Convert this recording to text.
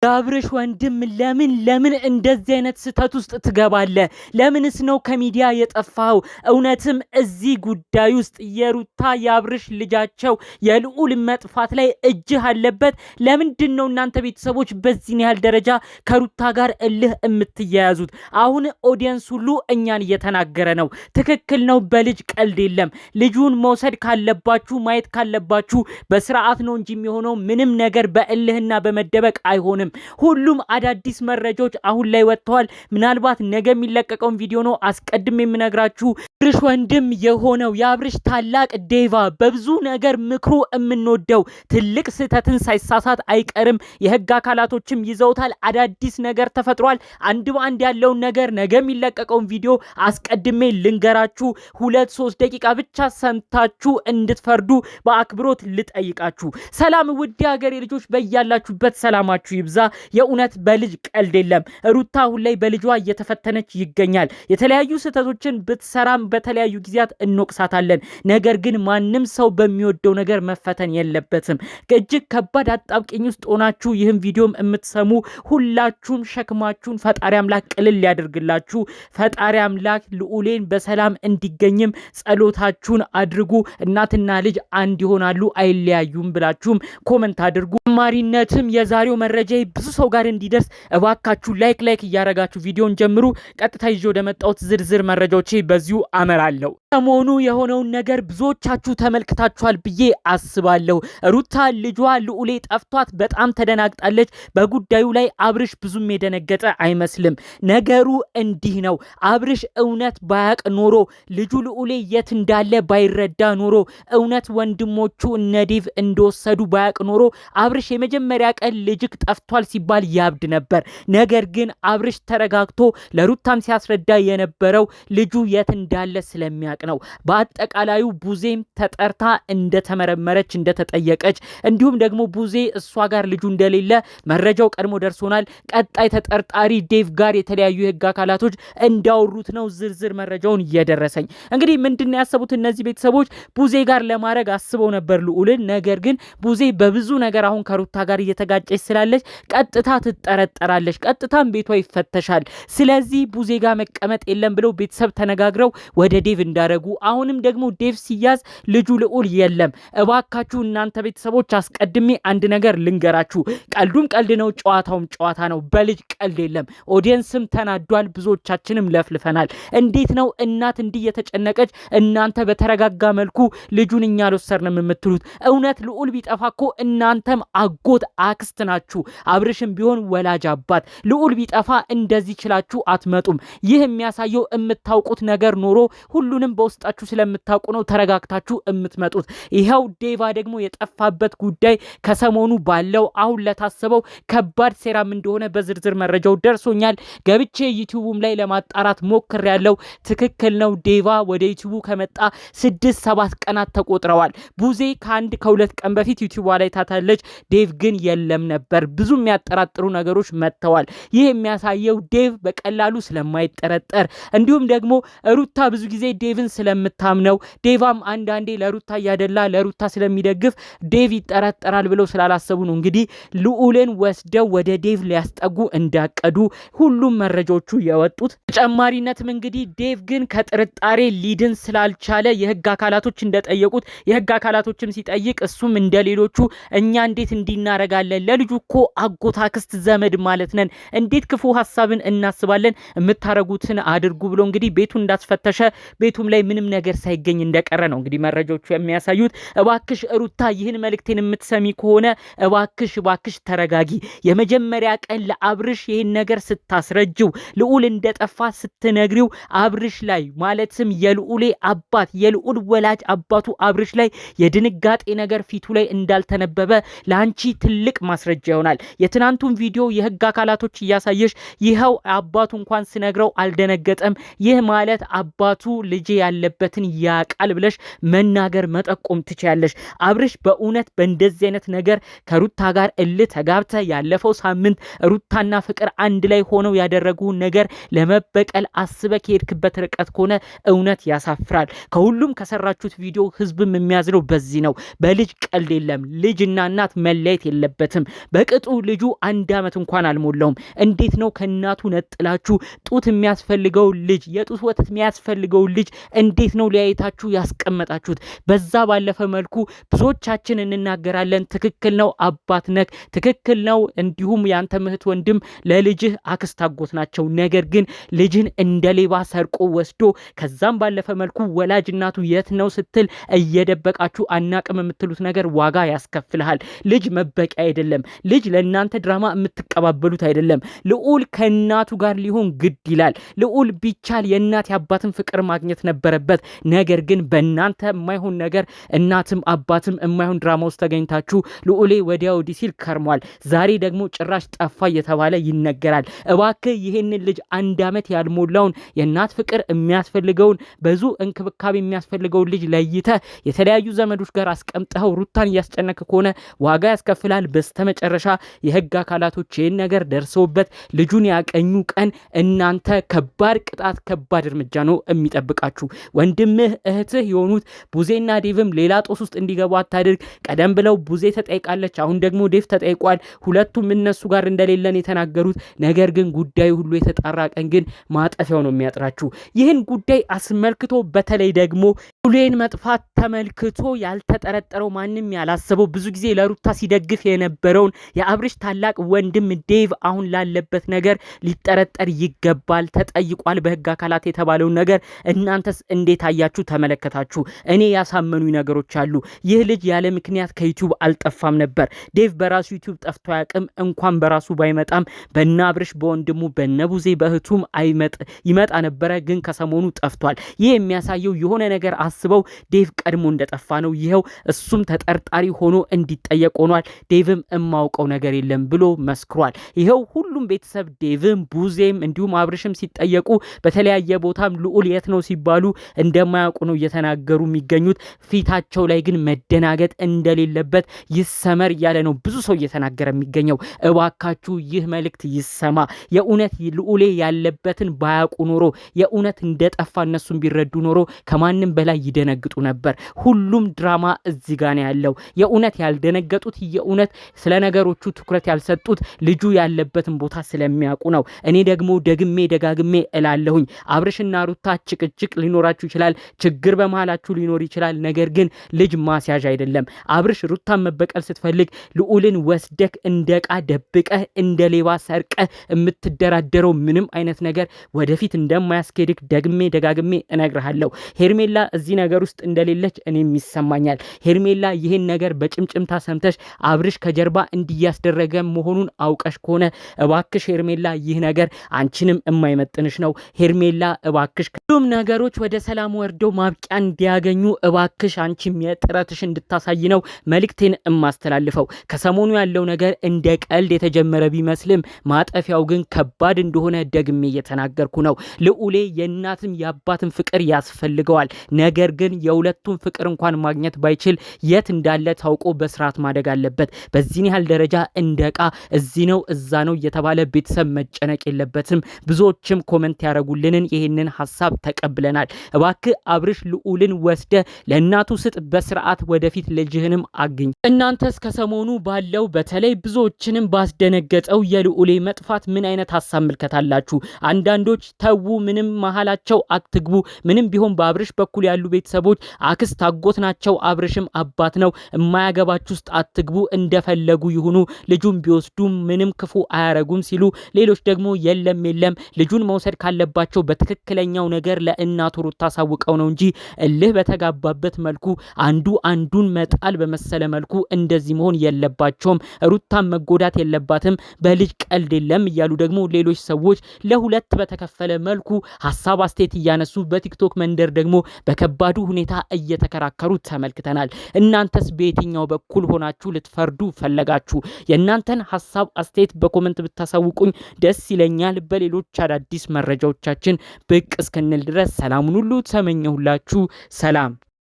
የአብርሽ ወንድም ለምን እንደዚህ አይነት ስህተት ውስጥ ትገባለህ? ለምንስ ነው ከሚዲያ የጠፋው? እውነትም እዚህ ጉዳይ ውስጥ የሩታ የአብርሽ ልጃቸው የልዑል መጥፋት ላይ እጅህ አለበት? ለምንድን ነው እናንተ ቤተሰቦች በዚህን ያህል ደረጃ ከሩታ ጋር እልህ የምትያያዙት? አሁን ኦዲየንስ ሁሉ እኛን እየተናገረ ነው። ትክክል ነው። በልጅ ቀልድ የለም። ልጁን መውሰድ ካለባችሁ ማየት ካለባችሁ በስርዓት ነው እንጂ የሚሆነው ምንም ነገር በእልህና በመደበቅ አይሆንም። ሁሉም አዳዲስ መረጃዎች አሁን ላይ ወጥተዋል። ምናልባት ነገ የሚለቀቀውን ቪዲዮ ነው አስቀድም የምነግራችሁ። አብርሽ ወንድም የሆነው የአብርሽ ታላቅ ዴቫ በብዙ ነገር ምክሩ የምንወደው ትልቅ ስህተትን ሳይሳሳት አይቀርም። የህግ አካላቶችም ይዘውታል። አዳዲስ ነገር ተፈጥሯል። አንድ በአንድ ያለውን ነገር ነገ የሚለቀቀውን ቪዲዮ አስቀድሜ ልንገራችሁ። 2-3 ደቂቃ ብቻ ሰምታችሁ እንድትፈርዱ በአክብሮት ልጠይቃችሁ። ሰላም ውድ ሀገሬ ልጆች፣ በያላችሁበት ሰላማችሁ ይብዛ። የእውነት በልጅ ቀልድ የለም። ሩታ አሁን ላይ በልጇ እየተፈተነች ይገኛል። የተለያዩ ስህተቶችን ብትሰራም በተለያዩ ጊዜያት እንወቅሳታለን። ነገር ግን ማንም ሰው በሚወደው ነገር መፈተን የለበትም። እጅግ ከባድ አጣብቂኝ ውስጥ ሆናችሁ ይህን ቪዲዮም የምትሰሙ ሁላችሁም ሸክማችሁን ፈጣሪ አምላክ ቅልል ያድርግላችሁ። ፈጣሪ አምላክ ልዑሌን በሰላም እንዲገኝም ጸሎታችሁን አድርጉ። እናትና ልጅ አንድ ይሆናሉ አይለያዩም ብላችሁም ኮመንት አድርጉ። ማሪነትም የዛሬው መረጃ ብዙ ሰው ጋር እንዲደርስ እባካችሁ ላይክ እያረጋችሁ ቪዲዮን ጀምሩ። ቀጥታ ይዤ ወደ መጣሁት ዝርዝር መረጃዎቼ በዚሁ አመራለሁ። ሰሞኑ የሆነውን ነገር ብዙዎቻችሁ ተመልክታችኋል ብዬ አስባለሁ። ሩታ ልጇ ልዑሌ ጠፍቷት በጣም ተደናግጣለች። በጉዳዩ ላይ አብርሽ ብዙም የደነገጠ አይመስልም። ነገሩ እንዲህ ነው። አብርሽ እውነት ባያቅ ኖሮ ልጁ ልዑሌ የት እንዳለ ባይረዳ ኖሮ እውነት ወንድሞቹ እነ ዴቭ እንደወሰዱ ባያቅ ኖሮ አብርሽ የመጀመሪያ ቀን ልጅክ ጠፍቷል ሲባል ያብድ ነበር። ነገር ግን አብርሽ ተረጋግቶ ለሩታም ሲያስረዳ የነበረው ልጁ የት እንዳለ ስለሚያቅ ነው። በአጠቃላዩ ቡዜም ተጠርታ እንደተመረመረች እንደተጠየቀች፣ እንዲሁም ደግሞ ቡዜ እሷ ጋር ልጁ እንደሌለ መረጃው ቀድሞ ደርሶናል። ቀጣይ ተጠርጣሪ ዴቭ ጋር የተለያዩ የህግ አካላቶች እንዳወሩት ነው ዝርዝር መረጃውን እየደረሰኝ። እንግዲህ ምንድነው ያሰቡት እነዚህ ቤተሰቦች? ቡዜ ጋር ለማድረግ አስበው ነበር ልዑልን። ነገር ግን ቡዜ በብዙ ነገር አሁን ከሩታ ጋር እየተጋጨች ስላለች ቀጥታ ትጠረጠራለች። ቀጥታም ቤቷ ይፈተሻል። ስለዚህ ቡዜ ጋር መቀመጥ የለም ብለው ቤተሰብ ተነጋግረው ወደ ዴቭ እንዳረጉ፣ አሁንም ደግሞ ዴቭ ሲያዝ ልጁ ልዑል የለም። እባካችሁ እናንተ ቤተሰቦች አስቀድሜ አንድ ነገር ልንገራችሁ። ቀልዱም ቀልድ ነው፣ ጨዋታውም ጨዋታ ነው። በልጅ ቀልድ የለም። ኦዲየንስም ተናዷል። ብዙዎቻችንም ለፍልፈናል። እንዴት ነው እናት እንዲህ የተጨነቀች እናንተ በተረጋጋ መልኩ ልጁን እኛ አልወሰድንም የምትሉት? እውነት ልዑል ቢጠፋ እኮ እናንተም አጎት አክስት ናችሁ። አብርሽም ቢሆን ወላጅ አባት። ልዑል ቢጠፋ እንደዚህ ችላችሁ አትመጡም። ይህ የሚያሳየው የምታውቁት ነገር ኖሮ ሁሉንም በውስጣችሁ ስለምታውቁ ነው ተረጋግታችሁ የምትመጡት። ይኸው ዴቫ ደግሞ የጠፋበት ጉዳይ ከሰሞኑ ባለው አሁን ለታሰበው ከባድ ሴራም እንደሆነ በዝርዝር መረጃው ደርሶኛል። ገብቼ ዩቲዩብም ላይ ለማጣራት ሞክሬያለሁ። ትክክል ነው። ዴቫ ወደ ዩቲዩቡ ከመጣ 6-7 ቀናት ተቆጥረዋል። ቡዜ ከ1-2 ቀን በፊት ዩቲዩቧ ላይ ታታለች። ዴቭ ግን የለም ነበር። ብዙ የሚያጠራጥሩ ነገሮች መጥተዋል። ይህ የሚያሳየው ዴቭ በቀላሉ ስለማይጠረጠር፣ እንዲሁም ደግሞ ሩታ ብዙ ጊዜ ዴቭን ስለምታምነው፣ ዴቫም አንዳንዴ ለሩታ እያደላ ለሩታ ስለሚደግፍ ዴቭ ይጠረጠራል ብለው ስላላሰቡ ነው እንግዲህ ልዑልን ወስደው ወደ ዴቭ ሊያስጠጉ እንዳቀዱ ሁሉም መረጃዎቹ የወጡት። ተጨማሪነትም እንግዲህ ዴቭ ግን ከጥርጣሬ ሊድን ስላልቻለ የህግ አካላቶች እንደጠየቁት የህግ አካላቶችም ሲጠይቅ እሱም እንደሌሎቹ እኛ እንዴት እንዲናረጋለን? ለልጁ እኮ አጎት አክስት ዘመድ ማለት ነን። እንዴት ክፉ ሐሳብን እናስባለን? የምታረጉትን አድርጉ ብሎ እንግዲህ ቤቱን እንዳስፈተሸ ቤቱም ላይ ምንም ነገር ሳይገኝ እንደቀረ ነው እንግዲህ መረጃዎቹ የሚያሳዩት። እባክሽ ሩታ ይህን መልእክቴን የምትሰሚ ከሆነ እባክሽ ተረጋጊ። የመጀመሪያ ቀን ለአብርሽ ይህን ነገር ስታስረጅው ልዑል እንደጠፋ ስትነግሪው አብርሽ ላይ ማለትም የልዑሌ አባት የልዑል ወላጅ አባቱ አብርሽ ላይ የድንጋጤ ነገር ፊቱ ላይ እንዳልተነበበ ለአንቺ ትልቅ ማስረጃ ይሆናል። የትናንቱን ቪዲዮ የህግ አካላቶች እያሳየሽ ይኸው አባቱ እንኳን ስነግረው አልደነገጠም። ይህ ማለት አባቱ ልጄ ያለበትን ያቃል ብለሽ መናገር መጠቆም ትችያለሽ። አብርሽ በእውነት በእንደዚህ አይነት ነገር ከሩታ ጋር እልህ ተጋብተ ያለፈው ሳምንት ሩታና ፍቅር አንድ ላይ ሆነው ያደረጉን ነገር ለመበቀል አስበ ከሄድክበት ርቀት ከሆነ እውነት ያሳፍራል። ከሁሉም ከሰራችሁት ቪዲዮ ህዝብም የሚያዝነው በዚህ ነው። በልጅ ቀልድ የለም። ልጅና እናት መለየት የለበትም። በቅጡ ልጁ 1 ዓመት እንኳን አልሞላውም። እንዴት ነው ከእናቱ ነጥላችሁ ጡት የሚያስፈልገው ልጅ የጡት ወተት የሚያስፈልገው ልጅ እንዴት ነው ሊያይታችሁ ያስቀመጣችሁት? በዛ ባለፈ መልኩ ብዙዎቻችን እንናገራለን። ትክክል ነው አባት ነክ ትክክል ነው። እንዲሁም ያንተ ምህት ወንድም ለልጅህ አክስት አጎት ናቸው። ነገር ግን ልጅን እንደ ሌባ ሰርቆ ወስዶ ከዛም ባለፈ መልኩ ወላጅ እናቱ የት ነው ስትል እየደበቃችሁ አናቅም የምትሉት ነገር ዋጋ ያስከፍልሃል። ልጅ መበቂያ አይደለም። ልጅ ለእናንተ ድራማ የምትቀባበሉት አይደለም። ልዑል ከእናቱ ጋር ሊሆን ግድ ይላል። ልዑል ቢቻል የእናት የአባትን ፍቅር ማግኘት ነበረበት። ነገር ግን በእናንተ የማይሆን ነገር እናትም አባትም የማይሆን ድራማ ውስጥ ተገኝታችሁ ልዑሌ ወዲያ ወዲህ ሲል ከርሟል። ዛሬ ደግሞ ጭራሽ ጠፋ እየተባለ ይነገራል። እባክህ ይሄንን ልጅ 1 ዓመት ያልሞላውን የእናት ፍቅር የሚያስፈልገውን ብዙ እንክብካቤ የሚያስፈልገውን ልጅ ለይተ የተለያዩ ዘመዶች ጋር አስቀምጠው ሩታን እያስጨነቅ ከሆነ ዋጋ ያስከፍላል። በስተመጨረሻ የህግ አካላቶች ይህን ነገር ደርሰውበት ልጁን ያቀኙ ቀን እናንተ ከባድ ቅጣት ከባድ እርምጃ ነው የሚጠብቃችሁ። ወንድምህ እህትህ የሆኑት ቡዜና ዴቭም ሌላ ጦስ ውስጥ እንዲገቡ አታድርግ። ቀደም ብለው ቡዜ ተጠይቃለች፣ አሁን ደግሞ ዴቭ ተጠይቋል። ሁለቱም እነሱ ጋር እንደሌለን የተናገሩት ነገር ግን ጉዳዩ ሁሉ የተጣራ ቀን ግን ማጠፊያው ነው የሚያጥራችሁ። ይህን ጉዳይ አስመልክቶ በተለይ ደግሞ ሉሌን መጥፋት ተመልክቶ ያልተጠረጠረው ማንም ያላሰበው ብዙ ጊዜ ለሩታ ሲደግፍ የነበረውን የአብርሽ ታላቅ ወንድም ዴቭ አሁን ላለበት ነገር ሊጠረጠር ይገባል። ተጠይቋል በህግ አካላት የተባለውን ነገር እናንተስ እንዴት አያችሁ ተመለከታችሁ? እኔ ያሳመኑኝ ነገሮች አሉ። ይህ ልጅ ያለ ምክንያት ከዩቲዩብ አልጠፋም ነበር። ዴቭ በራሱ ዩቲዩብ ጠፍቶ ያቅም እንኳን በራሱ ባይመጣም በእነ አብርሽ በወንድሙ በነቡዜ በእህቱም ይመጣ ነበረ፣ ግን ከሰሞኑ ጠፍቷል። ይህ የሚያሳየው የሆነ ነገር አስበው ዴቭ ቀድሞ እንደጠፋ ነው። ይኸው እሱም ተጠርጣሪ ሆኖ እንዲጠየቅ ሆኗል። ዴቭም እማውቀው ነገር የለም ብሎ መስክሯል። ይኸው ሁሉም ቤተሰብ ዴቭም ቡዜም እንዲሁም አብርሽም ሲጠየቁ በተለያየ ቦታም ልዑል የት ነው ሲባሉ እንደማያውቁ ነው እየተናገሩ የሚገኙት። ፊታቸው ላይ ግን መደናገጥ እንደሌለበት ይሰመር እያለ ነው ብዙ ሰው እየተናገረ የሚገኘው። እባካችሁ ይህ መልእክት ይሰማ። የእውነት ልዑሌ ያለበትን ባያውቁ ኖሮ የእውነት እንደጠፋ እነሱም ቢረዱ ኖሮ ከማንም በላይ ይደነግጡ ነበር። ሁሉም ድራማ እዚህ ጋር ነው ያለው። የእውነት ያልደነገጡት የእውነት ስለ ነገሮቹ ትኩረት ያልሰጡት ልጁ ያለበትን ቦታ ስለሚያውቁ ነው። እኔ ደግሞ ደግሜ ደጋግሜ እላለሁኝ አብርሽና ሩታ ጭቅጭቅ ሊኖራችሁ ይችላል፣ ችግር በመሃላችሁ ሊኖር ይችላል። ነገር ግን ልጅ ማስያዥ አይደለም። አብርሽ ሩታን መበቀል ስትፈልግ ልዑልን ወስደክ እንደቃ ደብቀህ እንደ ሌባ ሰርቀህ የምትደራደረው ምንም አይነት ነገር ወደፊት እንደማያስኬድክ ደግሜ ደጋግሜ እነግርሃለሁ። ሄርሜላ እዚህ ነገር ውስጥ እንደሌለች እኔም ይሰማኛል። ሄርሜላ ይህን ነገር በጭምጭምታ ሰምተሽ አብርሽ ከጀርባ እንዲያስደረገ መሆኑን አውቀሽ ከሆነ እባክሽ ሄርሜላ ይህ ነገር አንቺንም የማይመጥንሽ ነው። ሄርሜላ እባክሽ ሁሉም ነገሮች ወደ ሰላም ወርደው ማብቂያ እንዲያገኙ እባክሽ አንቺም የጥረትሽ እንድታሳይ ነው መልእክቴን እማስተላልፈው። ከሰሞኑ ያለው ነገር እንደ ቀልድ የተጀመረ ቢመስልም ማጠፊያው ግን ከባድ እንደሆነ ደግሜ እየተናገርኩ ነው። ልዑሌ የእናትም የአባትም ፍቅር ያስፈልገዋል። ነገር ግን የሁለቱም ፍቅር እንኳን ማግኘት ባይችል የት እንዳለ ታውቆ በስርዓት ማደግ አለበት። በዚህን ያህል ደረጃ እንደቃ እዚህ ነው እዛ ነው እየተባለ ቤተሰብ መጨነቅ የለበትም። ብዙዎችም ኮመንት ያደረጉልንን ይህንን ሀሳብ ተቀብለናል። እባክህ አብርሽ ልዑልን ወስደ ለእናቱ ስጥ፣ በስርዓት ወደፊት ልጅህንም አግኝ። እናንተስ ከሰሞኑ ባለው በተለይ ብዙዎችንም ባስደነገጠው የልዑሌ መጥፋት ምን አይነት ሀሳብ ምልከታላችሁ? አንዳንዶች ተዉ፣ ምንም መሃላቸው አትግቡ፣ ምንም ቢሆን በአብርሽ በኩል ያሉ ቤተሰቦች አክስት አጎት ናቸው፣ አብርሽም አባት ነው፣ የማያገባችሁ ውስጥ አትግቡ፣ እንደፈለጉ ይሁኑ፣ ልጁን ቢወስዱ ምንም ክፉ አያረጉም ሲሉ፣ ሌሎች ደግሞ የለም ልጁን መውሰድ ካለባቸው በትክክለኛው ነገር ለእናቱ ሩታ ሳውቀው ነው እንጂ እልህ በተጋባበት መልኩ አንዱ አንዱን መጣል በመሰለ መልኩ እንደዚህ መሆን የለባቸውም። ሩታን መጎዳት የለባትም፣ በልጅ ቀልድ የለም እያሉ ደግሞ ሌሎች ሰዎች ለሁለት በተከፈለ መልኩ ሀሳብ አስተያየት እያነሱ በቲክቶክ መንደር ደግሞ በከባዱ ሁኔታ እየተከራከሩ ተመልክተናል። እናንተስ በየትኛው በኩል ሆናችሁ ልትፈርዱ ፈለጋችሁ? የእናንተን ሀሳብ አስተያየት በኮመንት ብታሳውቁኝ ደስ ይለኛል። በሌሎች አዳዲስ መረጃዎቻችን ብቅ እስክንል ድረስ ሰላሙን ሁሉ ተመኘሁላችሁ። ሰላም።